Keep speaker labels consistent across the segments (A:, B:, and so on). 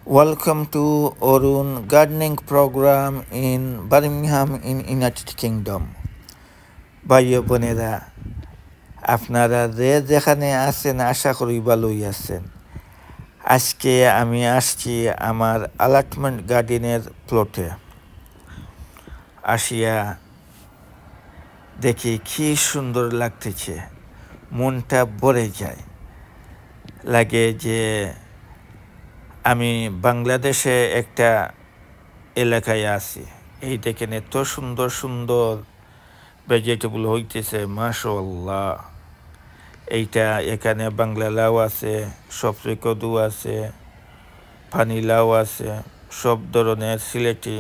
A: Welcome to Orun Gardening Program in Birmingham in United Kingdom. ভাই বোনেরা, আপনারা যেখানে আছেন আশা করি ভালোই আছেন। আজকে আমি আসছি আমার অ্যালাটমেন্ট গার্ডেনের প্লটে। আসিয়া দেখি কি সুন্দর লাগতেছে, মনটা ভরে যায়। লাগে যে আমি বাংলাদেশে একটা এলাকায় আছি। এই দেখেন এত সুন্দর সুন্দর ভেজিটেবল হইতেছে, মাশাআল্লাহ। এইটা এখানে বাংলা লাউ আছে, সফরি কদু আছে, পানি লাউ আছে, সব ধরনের সিলেটি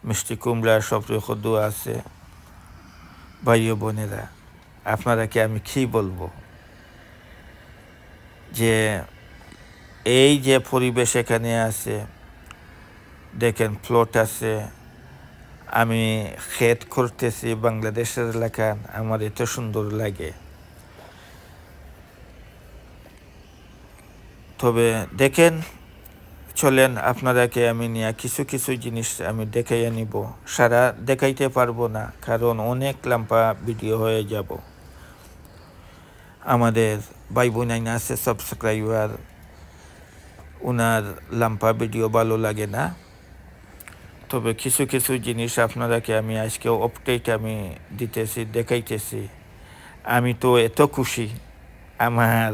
A: মিষ্টি কুমড়া সফরি কদু আছে। ভাই বোনেরা, আপনারাকে আমি কি বলবো, যে এই যে পরিবেশ এখানে আছে, দেখেন প্লট আছে, আমি ক্ষেত করতেছি বাংলাদেশের এলাকা, আমার এত সুন্দর লাগে। তবে দেখেন, চলেন আপনারাকে আমি নিয়ে কিছু কিছু জিনিস আমি দেখাইয়া নিব। সারা দেখাইতে পারবো না, কারণ অনেক লম্বা ভিডিও হয়ে যাব। আমাদের ভাই বোনাই আছে সাবস্ক্রাইবার, ওনার লম্বা ভিডিও ভালো লাগে না। তবে কিছু কিছু জিনিস আপনারাকে আমি আজকে আপডেট আমি দিতেছি, দেখাইতেছি। আমি তো এত খুশি আমার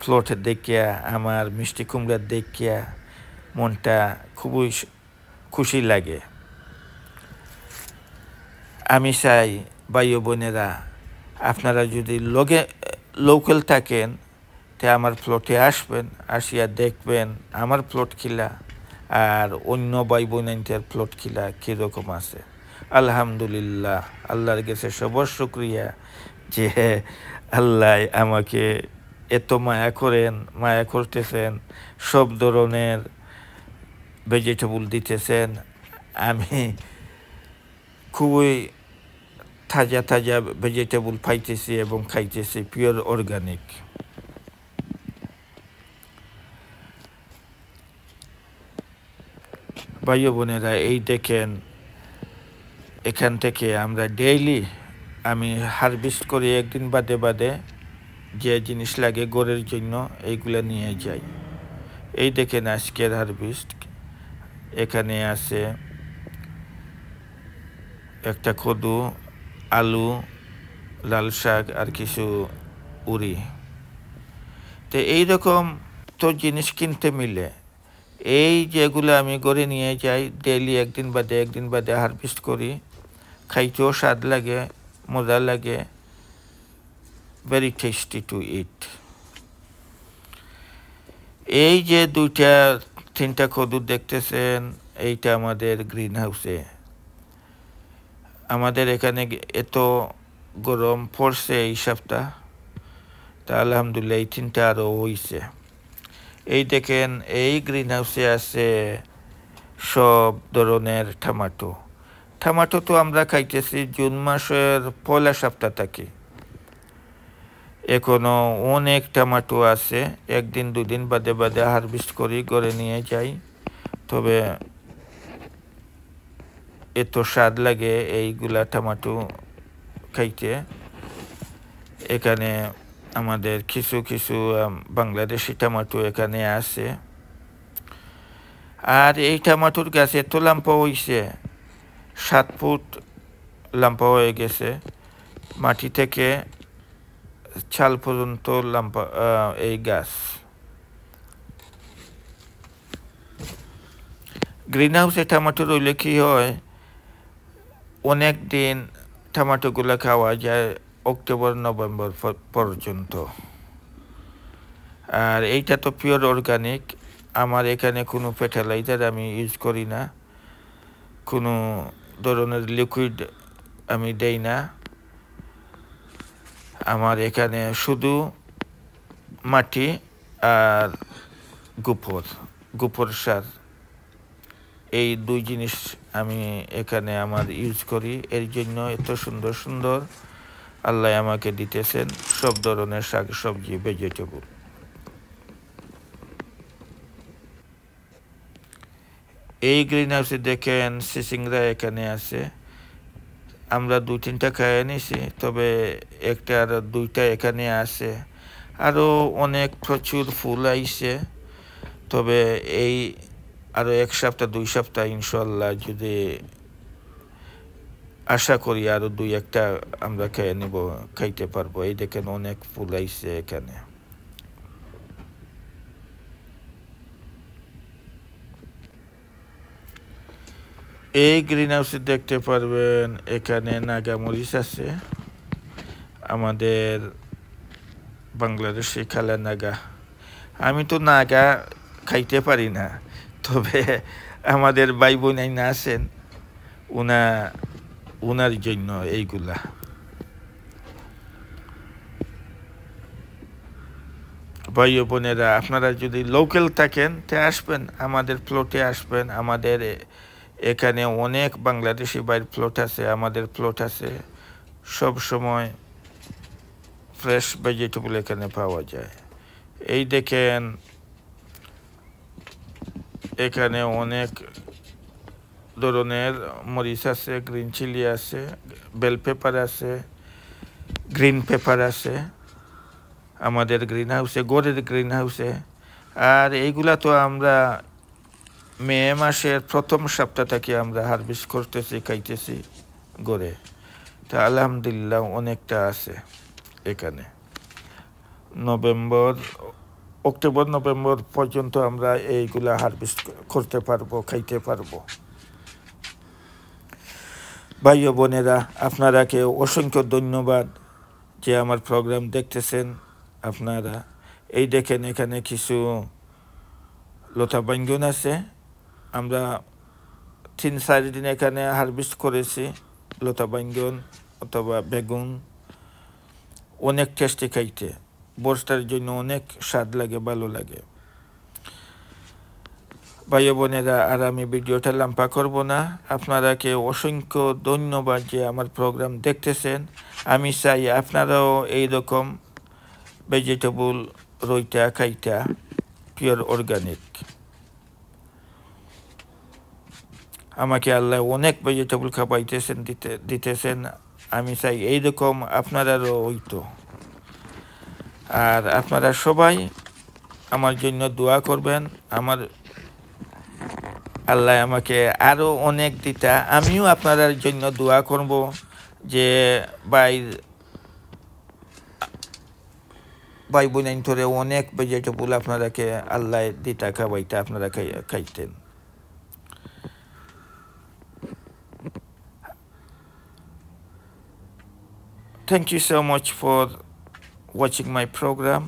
A: প্লট দেখিয়া, আমার মিষ্টি কুমড়া দেখিয়া মনটা খুবই খুশি লাগে। আমি চাই ভাই বোনেরা, আপনারা যদি লোকাল থাকেন তে আমার প্লটে আসবেন, আসিয়া দেখবেন আমার প্লট খিলা আর অন্য ভাই বোনদের প্লট খিলা কীরকম আছে। আলহামদুলিল্লাহ, আল্লাহর কাছে সবার শুকরিয়া যে আল্লাহ আমাকে এত মায়া করেন, মায়া করতেছেন, সব ধরনের ভেজিটেবল দিতেছেন। আমি খুবই তাজা তাজা ভেজিটেবল পাইতেছি এবং খাইতেছি, পিওর অর্গানিক। ভাই বোনেরা, এই দেখেন, এখান থেকে আমরা ডেইলি আমি হারভেস্ট করি, একদিন বাদে বাদে যে জিনিস লাগে গড়ের জন্য এইগুলো নিয়ে যাই। এই দেখেন আজকের হারভেস্ট, এখানে আছে একটা কদু, আলু, লাল শাক আর কিছু উড়ি। তো এইরকম তো জিনিস কিনতে মিলে, এই যেগুলো আমি গড়ে নিয়ে যাই ডেইলি একদিন বাদে হারভেস্ট করি, খাইতেও স্বাদ লাগে, মজা লাগে, ভেরি টেস্টি টু ইট। এই যে তিনটা কদু দেখতেছেন, এইটা আমাদের গ্রিন হাউসে। আমাদের এখানে এত গরম পড়ছে এই সপ্তাহ, তা আলহামদুলিল্লাহ এই তিনটা আরও হইছে। এই দেখেন, এই গ্রিন হাউসে আছে সব ধরনের টমাটো তো আমরা খাইতেছি জুন মাসের পয়লা সপ্তাহ থেকে। এখনো অনেক টমাটো আছে, একদিন দুদিন বাদে হারভেস্ট করি, ঘরে নিয়ে যাই। তবে এত স্বাদ লাগে এইগুলা টমাটো খাইতে। এখানে আমাদের কিছু কিছু বাংলাদেশি টমাটো এখানে আছে। আর এই টমাটোর গাছ এত লম্বা হয়েছে, 7 ফুট লম্বা হয়ে গেছে, মাটি থেকে ছাল পর্যন্ত লম্বা এই গাছ। গ্রিন হাউসে টমাটো রইলে কি হয়, অনেক দিন টমাটোগুলো খাওয়া যায়, অক্টোবর নভেম্বর পর্যন্ত। আর এইটা তো পিওর অর্গানিক, আমার এখানে কোনো ফার্টিলাইজার আমি ইউজ করি না, কোনো ধরনের লিকুইড আমি দেই না। আমার এখানে শুধু মাটি আর গোবর সার, এই দুই জিনিস আমি এখানে আমার ইউজ করি। এর জন্য এত সুন্দর সুন্দর আল্লাহ আমাকে দিতেছেন সব ধরনের শাক সবজি ভেজিটেবল। এই গ্রিন হাউসে দেখেন সিসিংরা এখানে আছে। আমরা 2-3টা খাইয়ে নিছি, তবে একটা আর 2টা এখানে আছে। আরও অনেক প্রচুর ফুল আইছে, তবে এই আরও 1 সপ্তাহ 2 সপ্তাহ ইনশাল্লাহ যদি আশা করি আরও 2-1টা আমরা খেয়ে নিব, খাইতে পারবো। এই দেখেন অনেক ফুল আইছে এখানে। এই গ্রিন হাউসে দেখতে পারবেন এখানে নাগামরিচ আছে, আমাদের বাংলাদেশি খালা নাগা। আমি তো নাগা খাইতে পারি না, তবে আমাদের ভাই বোন আইনা আছেন, উনার জন্য এইগুলা। ভাই বোনেরা, আপনারা যদি লোকাল থাকেন তে আসবেন, আমাদের প্লটে আসবেন। আমাদের এখানে অনেক বাংলাদেশি বাইর প্লট আছে, আমাদের প্লট আছে। সব সময় ফ্রেশ ভেজিটেবল এখানে পাওয়া যায়। এই দেখেন এখানে অনেক ধরনের মরিচ আছে, গ্রিন চিলি আছে, বেল পেপার আছে, গ্রিন পেপার আছে আমাদের গ্রিন হাউসে, গড়ের গ্রিন হাউসে। আর এইগুলা তো আমরা মে মাসের 1ম সপ্তাহ থেকে আমরা হারভেস্ট করতেছি, খাইতেছি গড়ে। তা আলহামদুলিল্লাহ অনেকটা আছে এখানে। অক্টোবর নভেম্বর পর্যন্ত আমরা এইগুলা হারভেস্ট করতে পারবো, খাইতে পারবো। ভাই ও বোনেরা, আপনারাকে অসংখ্য ধন্যবাদ যে আমার প্রোগ্রাম দেখতেছেন আপনারা। এই দেখেন এখানে কিছু লতা বাইঙ্গন আছে, আমরা 3-4 দিন এখানে হারভেস্ট করেছি লতা বাইঙ্গন অথবা বেগুন। অনেক টেস্টি খাইতে, বর্ষার জন্য অনেক স্বাদ লাগে, ভালো লাগে। ভাই বোনেরা, আর আমি ভিডিওটা লম্বা করব না। আপনারাকে অসংখ্য ধন্যবাদ যে আমার প্রোগ্রাম দেখতেছেন। আমি চাই আপনারাও এইরকম ভেজিটেবল রইটা খাইটা, পিওর অর্গানিক। আমাকে আল্লাহ অনেক ভেজিটেবল খাওয়াইতেছেন, দিতেছেন। আমি চাই এইরকম আপনারাও হইতো। আর আপনারা সবাই আমার জন্য দোয়া করবেন। আমার আল্লাহ আমাকে আরও অনেক দিতা, আমিও আপনাদের জন্য দোয়া করব যে ভাই বোন ধরে অনেক ভেজিটেবল আপনারাকে আল্লাহ দিতা খাওয়াইতা, আপনারা খাইতেন। Thank you so much for watching my program.